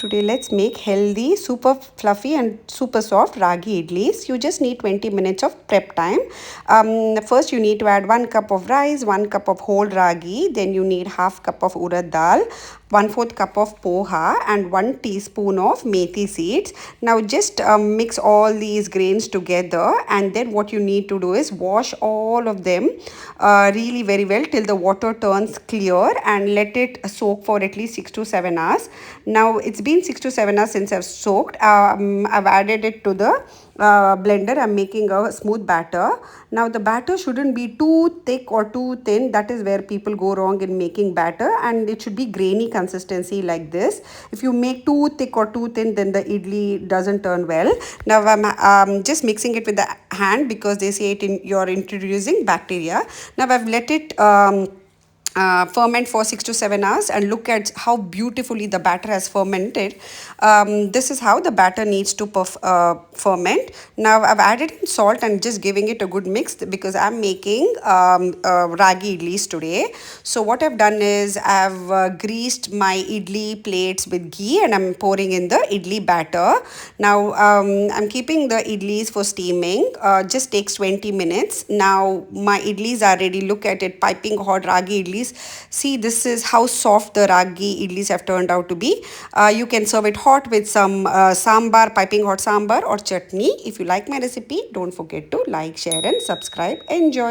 Today let's make healthy, super fluffy and super soft ragi idlis. You just need 20 minutes of prep time. First you need to add 1 cup of rice, 1 cup of whole ragi, then you need half cup of urad dal, 1/4 cup of poha and 1 teaspoon of methi seeds. Now just mix all these grains together, and then what you need to do is wash all of them really very well till the water turns clear and let it soak for at least 6 to 7 hours. Now it's been 6 to 7 hours since I've soaked. I've added it to the blender. I'm making a smooth batter. Now the batter shouldn't be too thick or too thin. That is where people go wrong in making batter, and it should be grainy consistency like this. If you make too thick or too thin, then the idli doesn't turn well. Now I'm just mixing it with the hand because they say you're introducing bacteria. Now I've let it ferment for 6 to 7 hours, and look at how beautifully the batter has fermented. This is how the batter needs to ferment. Now I've added in salt and just giving it a good mix because I'm making ragi idlis today. So what I've done is I've greased my idli plates with ghee and I'm pouring in the idli batter. Now I'm keeping the idlis for steaming. Just takes 20 minutes. Now my idlis are ready. Look at it, piping hot ragi idlis. See, this is how soft the ragi idlis have turned out to be. You can serve it hot with some sambar, piping hot sambar or chutney. If you like my recipe, don't forget to like, share and subscribe. Enjoy.